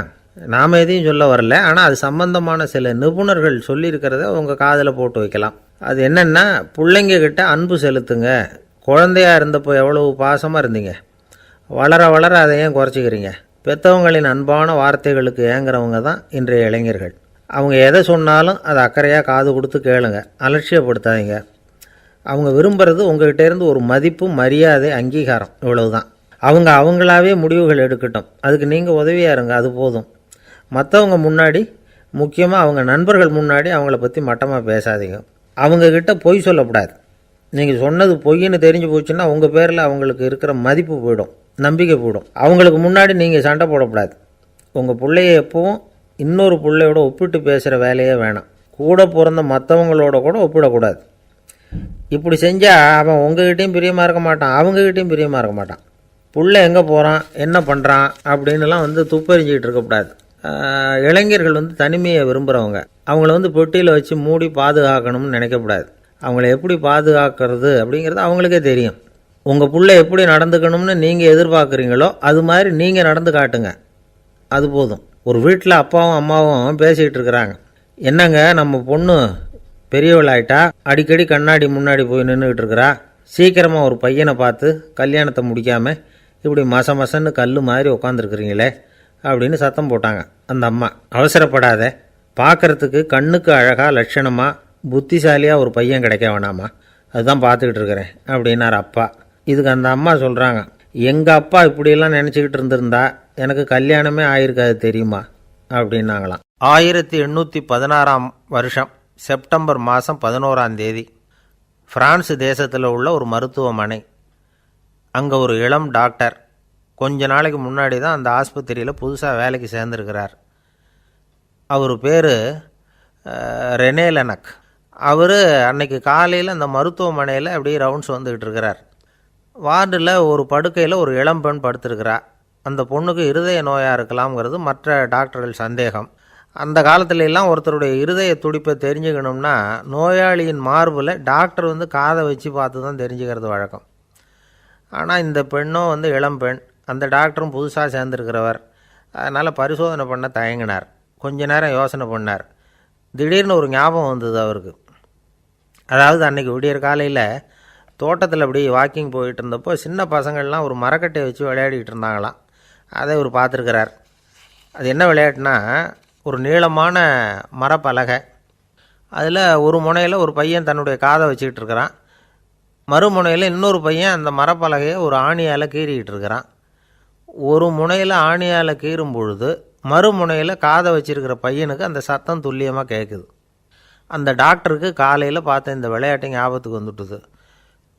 நாம் எதையும் சொல்ல வரல, ஆனால் அது சம்பந்தமான சில நிபுணர்கள் சொல்லியிருக்கிறத உங்கள் காதில் போட்டு வைக்கலாம். அது என்னென்னா, பிள்ளைங்க கிட்ட அன்பு செலுத்துங்க. குழந்தையாக இருந்தப்போ எவ்வளவு பாசமாக இருந்தீங்க, வளர வளர அதை ஏன் குறைச்சிக்கிறீங்க? பெற்றவங்களின் அன்பான வார்த்தைகளுக்கு ஏங்குறவங்க தான் இன்றைய இளைஞர்கள். அவங்க எதை சொன்னாலும் அதை அக்கறையாக காது கொடுத்து கேளுங்க, அலட்சியப்படுத்தாதீங்க. அவங்க விரும்புகிறது உங்கள்கிட்டேருந்து ஒரு மதிப்பு, மரியாதை, அங்கீகாரம், இவ்வளவு தான். அவங்க அவங்களாவே முடிவுகள் எடுக்கட்டும், அதுக்கு நீங்கள் உதவியாக இருங்க, அது போதும். மற்றவங்க முன்னாடி, முக்கியமாக அவங்க நண்பர்கள் முன்னாடி அவங்கள பற்றி மட்டமாக பேசாதீங்க. அவங்கக்கிட்ட பொய் சொல்லக்கூடாது. நீங்கள் சொன்னது பொய்ன்னு தெரிஞ்சு போச்சுன்னா உங்கள் பேரில் அவங்களுக்கு இருக்கிற மதிப்பு போயிடும், நம்பிக்கை போயிடும். அவங்களுக்கு முன்னாடி நீங்கள் சண்டை போடக்கூடாது. உங்கள் பிள்ளைய எப்பவும் இன்னொரு பிள்ளையோட ஒப்பிட்டு பேசுகிற வேலையே வேணாம். கூட பிறந்த மற்றவங்களோட கூட ஒப்பிடக்கூடாது. இப்படி செஞ்சால் அவன் உங்ககிட்டையும் பிரியமாக இருக்க மாட்டான், அவங்ககிட்டையும் பிரியமாக இருக்க மாட்டான். புள்ளை எங்கே போகிறான், என்ன பண்ணுறான் அப்படின்னுலாம் துப்பறிஞ்சிக்கிட்டு இருக்கக்கூடாது. இளைஞர்கள் தனிமையை விரும்புகிறவங்க. அவங்கள பெட்டியில் வச்சு மூடி பாதுகாக்கணும்னு நினைக்கக்கூடாது. அவங்கள எப்படி பாதுகாக்கிறது அப்படிங்கிறது அவங்களுக்கே தெரியும். உங்கள் புள்ளை எப்படி நடந்துக்கணும்னு நீங்கள் எதிர்பார்க்குறீங்களோ அது மாதிரி நீங்கள் நடந்து காட்டுங்க, அது போதும். ஒரு வீட்டில் அப்பாவும் அம்மாவும் பேசிக்கிட்டு இருக்கிறாங்க. என்னங்க, நம்ம பொண்ணு பெரியவளாயிட்டா, அடிக்கடி கண்ணாடி முன்னாடி போய் நின்றுக்கிட்டு இருக்கிறா, சீக்கிரமாக ஒரு பையனை பார்த்து கல்யாணத்தை முடிக்காமல் இப்படி மசன்னு கல் மாதிரி உட்காந்துருக்குறீங்களே அப்படின்னு சத்தம் போட்டாங்க அந்த அம்மா. அவசரப்படாத, பார்க்குறதுக்கு கண்ணுக்கு அழகாக லட்சணமாக புத்திசாலியாக ஒரு பையன் கிடைக்க வேணாமா, அதுதான் பார்த்துக்கிட்டு இருக்கிறேன் அப்படின்னார் அப்பா. இதுக்கு அந்த அம்மா சொல்கிறாங்க, எங்கள் அப்பா இப்படியெல்லாம் நினச்சிக்கிட்டு இருந்திருந்தா எனக்கு கல்யாணமே ஆயிருக்காது தெரியுமா அப்படின்னாங்களாம். 1816 வருஷம் செப்டம்பர் மாதம் 11 பிரான்ஸ் தேசத்தில் உள்ள ஒரு மருத்துவமனை. அங்கே ஒரு இளம் டாக்டர் கொஞ்ச நாளைக்கு முன்னாடி தான் அந்த ஆஸ்பத்திரியில் புதுசாக வேலைக்கு சேர்ந்துருக்கிறார். அவர் பேர் ரெனே லெனக். அவர் அன்னைக்கு காலையில் அந்த மருத்துவமனையில் அப்படியே ரவுண்ட்ஸ் வந்துக்கிட்டு இருக்கிறார். வார்டில் ஒரு படுக்கையில் ஒரு இளம்பெண் படுத்திருக்கிறா. அந்த பொண்ணுக்கு இருதய நோயாக இருக்கலாம்ங்கிறது மற்ற டாக்டர்கள் சந்தேகம். அந்த காலத்துல எல்லாம் ஒருத்தருடைய இருதய துடிப்பை தெரிஞ்சுக்கணும்னா நோயாளியின் மார்பில் டாக்டர் காதை வச்சு பார்த்து தான் தெரிஞ்சுக்கிறது வழக்கம். ஆனால் இந்த பெண்ணும் இளம்பெண், அந்த டாக்டரும் புதுசாக சேர்ந்துருக்கிறவர். அதனால் பரிசோதனை பண்ண தயங்கினார். கொஞ்ச நேரம் யோசனை பண்ணார். திடீர்னு ஒரு ஞாபகம் வந்தது அவருக்கு. அதாவது அன்றைக்கி விடியற் காலையில் தோட்டத்தில் அப்படி வாக்கிங் போயிட்டு இருந்தப்போ சின்ன பசங்கள்லாம் ஒரு மரக்கட்டையை வச்சு விளையாடிக்கிட்டு இருந்தாங்களாம். அதை இவர் பார்த்துருக்கிறார். அது என்ன விளையாட்டுனா, ஒரு நீளமான மரப்பலகை, அதில் ஒரு முனையில் ஒரு பையன் தன்னுடைய காதை வச்சுக்கிட்டு இருக்கிறான், மறுமுனையில் இன்னொரு பையன் அந்த மரப்பலகையை ஒரு ஆணியால் கீறிக்கிட்டு இருக்கிறான். ஒரு முனையில் ஆணியால் கீறும் பொழுது மறுமுனையில் காதை வச்சிருக்கிற பையனுக்கு அந்த சத்தம் துல்லியமாக கேட்குது. அந்த டாக்டருக்கு காலையில் பார்த்த இந்த விளையாட்டு ஞாபகத்துக்கு வந்துட்டுது.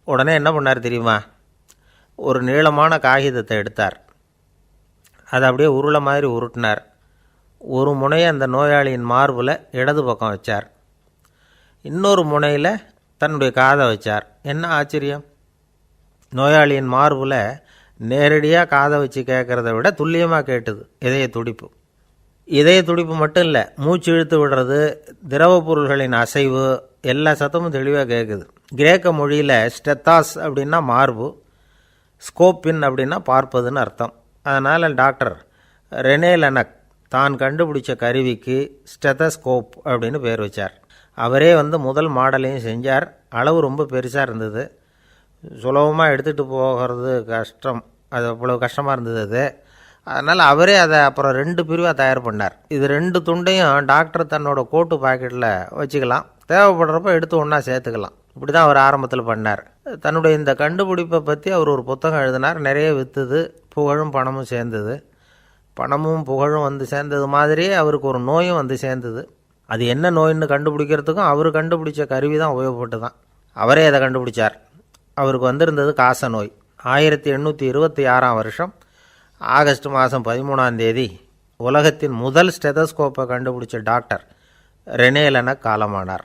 உடனே என்ன பண்ணார் தெரியுமா? ஒரு நீளமான காகிதத்தை எடுத்தார், அதை அப்படியே உருளை மாதிரி உருட்டினார். ஒரு முனையை அந்த நோயாளியின் மார்பில் இடது பக்கம் வச்சார், இன்னொரு முனையில் தன்னுடைய காதை வச்சார். என்ன ஆச்சரியம்! நோயாளியின் மார்பில் நேரடியாக காதை வச்சு கேட்குறத விட துல்லியமாக கேட்டுது இதய துடிப்பு. இதய துடிப்பு மட்டும் இல்லை, மூச்சு இழுத்து விடுறது, திரவ பொருள்களின் அசைவு, எல்லா சத்தமும் தெளிவாக கேட்குது. கிரேக்க மொழியில் ஸ்டெத்தாஸ் அப்படின்னா மார்பு, ஸ்கோப்பின் அப்படின்னா பார்ப்பதுன்னு அர்த்தம். அதனால் டாக்டர் ரெனே லெனக் தான் கண்டுபிடிச்ச கருவிக்கு ஸ்டெத்தஸ்கோப் அப்படின்னு பேர் வச்சார். அவரே முதல் மாடலையும் செஞ்சார். அளவு ரொம்ப பெருசாக இருந்தது, சுலபமாக எடுத்துகிட்டு போகிறது கஷ்டம், அது அவ்வளோ கஷ்டமாக இருந்தது அது. அதனால் அவரே அதை அப்புறம் 2 பிரிவாக தயார் பண்ணார். இது 2 துண்டையும் டாக்டர் தன்னோட கோட்டு பாக்கெட்டில் வச்சுக்கலாம், தேவைப்படுறப்ப எடுத்து ஒன்றா சேர்த்துக்கலாம். இப்படி தான் அவர் ஆரம்பத்தில் பண்ணார். தன்னுடைய இந்த கண்டுபிடிப்பை பற்றி அவர் ஒரு புத்தகம் எழுதினார். நிறைய விற்றுது, புகழும் பணமும் சேர்ந்தது. பணமும் புகழும் சேர்ந்தது மாதிரியே அவருக்கு ஒரு நோயும் சேர்ந்தது. அது என்ன நோயின்னு கண்டுபிடிக்கிறதுக்கும் அவர் கண்டுபிடிச்ச கருவி தான் உபயோகப்பட்டு தான். அவரே அதை கண்டுபிடிச்சார். அவருக்கு வந்திருந்தது காச நோய். 1826ஆம் வருஷம் ஆகஸ்ட் மாதம் 13ஆம் தேதி உலகத்தின் முதல் ஸ்டெதஸ்கோப்பை கண்டுபிடிச்ச டாக்டர் ரெனே லெனக் காலமானார்.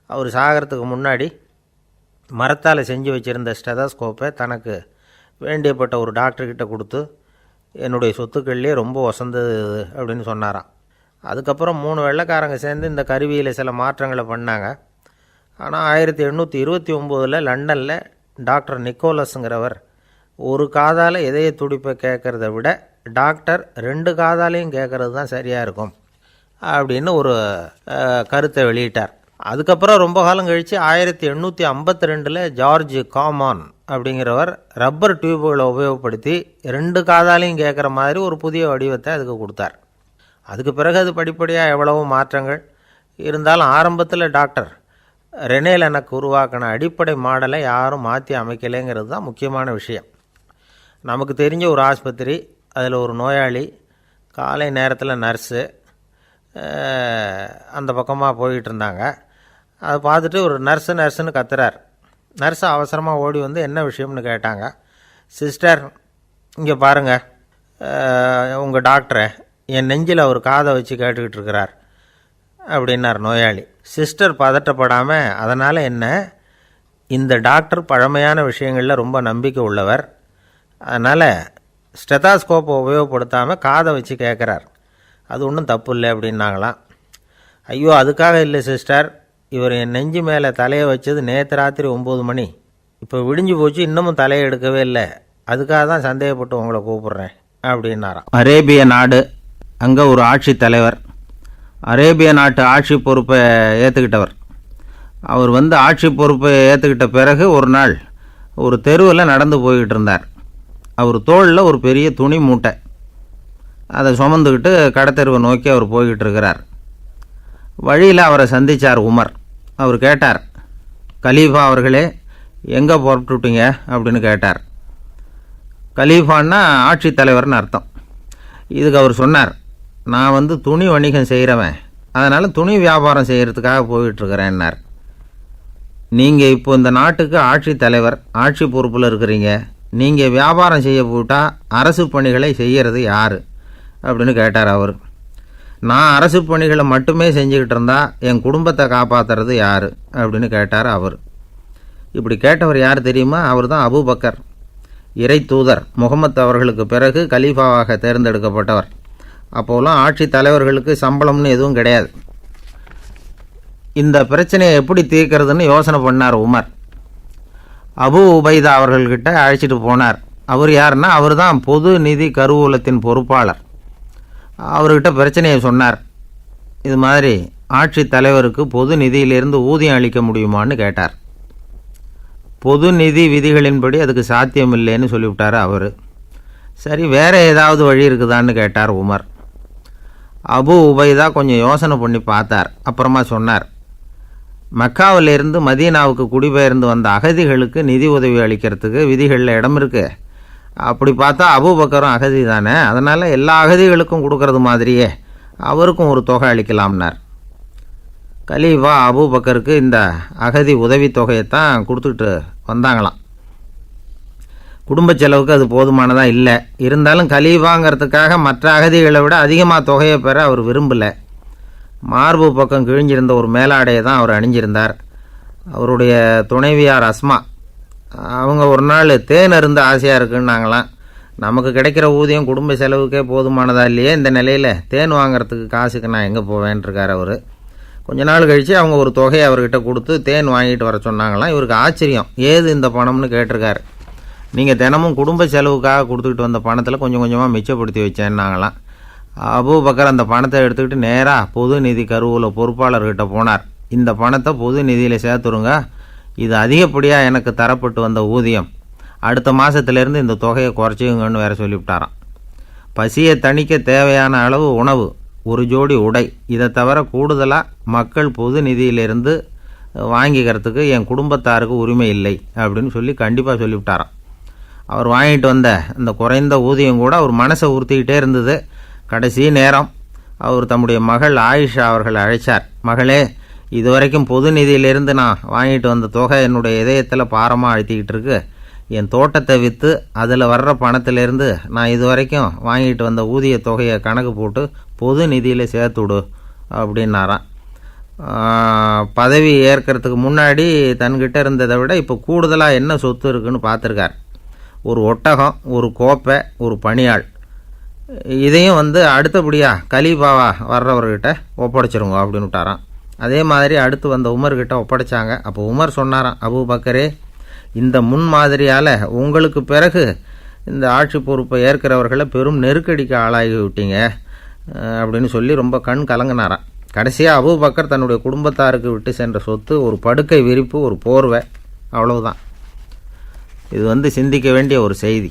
அவர் சாகிறதுக்கு முன்னாடி மரத்தால் செஞ்சு வச்சுருந்த ஸ்டெதஸ்கோப்பை தனக்கு வேண்டியப்பட்ட ஒரு டாக்டர்கிட்ட கொடுத்து, என்னுடைய சொத்துக்கள்லேயே ரொம்ப வசந்தது அப்படின்னு சொன்னாராம். அதுக்கப்புறம் 3 வெள்ளைக்காரங்க சேர்ந்து இந்த கருவியில் சில மாற்றங்களை பண்ணாங்க. ஆனால் 1829 லண்டனில் டாக்டர் நிக்கோலஸுங்கிறவர் ஒரு காதால் இதய துடிப்பை கேட்குறத விட டாக்டர் 2 காதாலையும் கேட்குறது தான் சரியாக இருக்கும் அப்படின்னு ஒரு கருத்தை வெளியிட்டார். அதுக்கப்புறம் ரொம்ப காலம் கழித்து 1852 ஜார்ஜ் காமான் அப்படிங்கிறவர் ரப்பர் டியூப்களை உபயோகப்படுத்தி 2 காதாலையும் கேட்குற மாதிரி ஒரு புதிய வடிவத்தை அதுக்கு கொடுத்தார். அதுக்கு பிறகு அது படிப்படியாக எவ்வளவோ மாற்றங்கள் இருந்தாலும் ஆரம்பத்தில் டாக்டர் ரெனே லெனக் உருவாக்கின அடிப்படை மாடலை யாரும் மாற்றி அமைக்கலைங்கிறது தான் முக்கியமான விஷயம். நமக்கு தெரிஞ்ச ஒரு ஆஸ்பத்திரி, அதில் ஒரு நோயாளி, காலை நேரத்தில் நர்ஸு அந்த பக்கமாக போய்கிட்டு இருந்தாங்க. அதை பார்த்துட்டு ஒரு நர்ஸுன்னு கத்துறார். நர்ஸு அவசரமாக ஓடி என்ன விஷயம்னு கேட்டாங்க. சிஸ்டர், இங்கே பாருங்கள், உங்கள் டாக்டரை என் நெஞ்சில் அவர் காதை வச்சு கேட்டுக்கிட்டு இருக்கிறார் அப்படின்னார் நோயாளி. சிஸ்டர் பதட்டப்படாமல், அதனால் என்ன, இந்த டாக்டர் பழமையான விஷயங்களில் ரொம்ப நம்பிக்கை உள்ளவர், அதனால் ஸ்டெதாஸ்கோப்பை உபயோகப்படுத்தாமல் காதை வச்சு கேட்குறார், அது ஒன்றும் தப்பு இல்லை அப்படின்னாங்களாம். ஐயோ, அதுக்காக இல்லை சிஸ்டர், இவர் என் நெஞ்சு மேலே தலையை வச்சது நேற்று ராத்திரி 9 மணி, இப்போ விடிஞ்சு போச்சு, இன்னமும் தலையை எடுக்கவே இல்லை, அதுக்காக தான் சந்தேகப்பட்டு உங்களை கூப்பிட்றேன் அப்படின்னாராம். அரேபிய நாடு, அங்கே ஒரு ஆட்சி தலைவர், அரேபிய நாட்டு ஆட்சி பொறுப்பை ஏற்றுக்கிட்டவர். அவர் ஆட்சி பொறுப்பை ஏற்றுக்கிட்ட பிறகு ஒரு நாள் ஒரு தெருவில் நடந்து போய்கிட்டு இருந்தார். அவர் தோளில் ஒரு பெரிய துணி மூட்டை, அதை சுமந்துக்கிட்டு கடத்தெருவை நோக்கி அவர் போய்கிட்டு இருக்கிறார். வழியில் அவரை சந்தித்தார் உமர். அவர் கேட்டார், கலீஃபா அவர்களே, எங்கே புறப்பட்டுட்டீங்க அப்படின்னு கேட்டார். கலீஃபான்னா ஆட்சி தலைவர்னு அர்த்தம். இதுக்கு அவர் சொன்னார், நான் துணி வணிகம் செய்கிறவன், அதனால் துணி வியாபாரம் செய்கிறதுக்காக போயிட்டுருக்கிறேன்னார். நீங்கள் இப்போ இந்த நாட்டுக்கு ஆட்சி தலைவர், ஆட்சி பொறுப்பில் இருக்கிறீங்க, நீங்கள் வியாபாரம் செய்ய போட்டால் அரசு பணிகளை செய்கிறது யார் அப்படின்னு கேட்டார் அவர். நான் அரசு பணிகளை மட்டுமே செஞ்சுக்கிட்டு இருந்தால் என் குடும்பத்தை காப்பாற்றுறது யார் அப்படின்னு கேட்டார் அவர். இப்படி கேட்டவர் யார் தெரியுமா? அவர் தான் அபூபக்கர், இறை தூதர் முகமது அவர்களுக்கு பிறகு கலீஃபாவாக தேர்ந்தெடுக்கப்பட்டவர். அப்போலாம் ஆட்சி தலைவர்களுக்கு சம்பளம்னு எதுவும் கிடையாது. இந்த பிரச்சனையை எப்படி தீர்க்கிறதுன்னு யோசனை பண்ணார் உமர். அபு உபைதா அவர்கள்கிட்ட அழைச்சிட்டு போனார். அவர் யாருன்னா, அவர் தான் பொது நிதி கருவூலத்தின் பொறுப்பாளர். அவர்கிட்ட பிரச்சனையை சொன்னார். இது மாதிரி ஆட்சி தலைவருக்கு பொது நிதியிலிருந்து ஊதியம் அளிக்க முடியுமான்னு கேட்டார். பொது நிதி விதிகளின்படி அதுக்கு சாத்தியமில்லைன்னு சொல்லிவிட்டார் அவர். சரி, வேறு ஏதாவது வழி இருக்குதான்னு கேட்டார் உமர். அபு உபைதா கொஞ்சம் யோசனை பண்ணி பார்த்தார். அப்புறமா சொன்னார், மக்காவிலிருந்து மதீனாவுக்கு குடிபெயர்ந்து வந்த அகதிகளுக்கு நிதி உதவி அளிக்கிறதுக்கு விதிகளில் இடம் இருக்கு. அப்படி பார்த்தா அபூபக்கரும் அகதி தானே, அதனால் எல்லா அகதிகளுக்கும் கொடுக்கறது மாதிரியே அவருக்கும் ஒரு தொகை அளிக்கலாம்னார். கலீஃபா அபூபக்கருக்கு இந்த அகதி உதவி தொகையைத்தான் கொடுத்துட்டு வந்தாங்களாம். குடும்ப செலவுக்கு அது போதுமானதாக இல்லை. இருந்தாலும் கலீஃபாங்கிறதுக்காக மற்ற அகதிகளை விட அதிகமாக தொகையை பெற அவர் விரும்பலை. மார்பு பக்கம் கிழிஞ்சிருந்த ஒரு மேலாடையை தான் அவர் அணிஞ்சிருந்தார். அவருடைய துணைவியார் அஸ்மா அவங்க ஒரு நாள் தேன் அருந்த ஆசையாக இருக்குன்னாங்களாம். நமக்கு கிடைக்கிற ஊதியம் குடும்ப செலவுக்கே போதுமானதா இல்லையே, இந்த நிலையில் தேன் வாங்கிறதுக்கு காசுக்கு நான் எங்கே போவேன்ருக்கார் அவர். கொஞ்ச நாள் கழித்து அவங்க ஒரு தொகையை அவர்கிட்ட கொடுத்து தேன் வாங்கிட்டு வர சொன்னாங்களாம். இவருக்கு ஆச்சரியம், ஏது இந்த பணம்னு கேட்டிருக்காரு. நீங்கள் தினமும் குடும்ப செலவுக்காக கொடுத்துக்கிட்டு வந்த பணத்தில் கொஞ்சம் கொஞ்சமாக மிச்சப்படுத்தி வச்சேன்னாங்களாம். அபூபக்கர் அந்த பணத்தை எடுத்துக்கிட்டு நேராக பொது நிதி கருவூல பொறுப்பாளர்கிட்ட போனார். இந்த பணத்தை பொது நிதியில் சேர்த்துருங்க, இது அதிகப்படியாக எனக்கு தரப்பட்டு வந்த ஊதியம், அடுத்த மாதத்துலேருந்து இந்த தொகையை குறைச்சிங்கன்னு வேற சொல்லிவிட்டாராம். பசியை தணிக்க தேவையான அளவு உணவு, ஒரு ஜோடி உடை, இதை தவிர கூடுதலாக மக்கள் பொது நிதியிலிருந்து வாங்கிக்கிறதுக்கு என் குடும்பத்தாருக்கு உரிமை இல்லை அப்படின்னு சொல்லி கண்டிப்பாக சொல்லிவிட்டாராம். அவர் வாங்கிட்டு வந்த அந்த குறைந்த ஊதியம் கூட அவர் மனசை உறுத்திக்கிட்டே இருந்தது. கடைசி நேரம் அவர் தம்முடைய மகள் ஆயிஷா அவர்களை அழைச்சார். மகளே, இதுவரைக்கும் பொது நிதியிலிருந்து நான் வாங்கிட்டு வந்த தொகை என்னுடைய இதயத்தில் பாரமாக அழுத்திக்கிட்டு இருக்கு. என் தோட்டத்தை விற்று அதில் வர்ற பணத்திலேருந்து நான் இதுவரைக்கும் வாங்கிட்டு வந்த ஊதிய தொகையை கணக்கு போட்டு பொது நிதியில் சேர்த்து விடு அப்படின்னாராம். பதவி ஏற்கிறதுக்கு முன்னாடி தன்கிட்ட இருந்ததை விட இப்போ கூடுதலாக என்ன சொத்து இருக்குன்னு பார்த்துருக்கார். ஒரு ஒட்டகம், ஒரு கோப்பை, ஒரு பணியாள், இதையும் அடுத்தபடியாக கலீஃபாவா வர்றவர்கிட்ட ஒப்படைச்சிருங்க அப்படின்னு விட்டாராம். அதே மாதிரி அடுத்து வந்த உமர்கிட்ட ஒப்படைச்சாங்க. அப்போ உமர் சொன்னாராம், அபூபக்கரே, இந்த முன்மாதிரியால் உங்களுக்கு பிறகு இந்த ஆட்சி பொறுப்பை ஏற்கிறவர்களை பெரும் நெருக்கடிக்கு ஆளாகி விட்டீங்க அப்படின்னு சொல்லி ரொம்ப கண் கலங்கினாராம். கடைசியாக அபூபக்கர் தன்னுடைய குடும்பத்தாருக்கு விட்டு சென்ற சொத்து ஒரு படுக்கை விரிப்பு, ஒரு போர்வை, அவ்வளவுதான். இது சிந்திக்க வேண்டிய ஒரு செய்தி.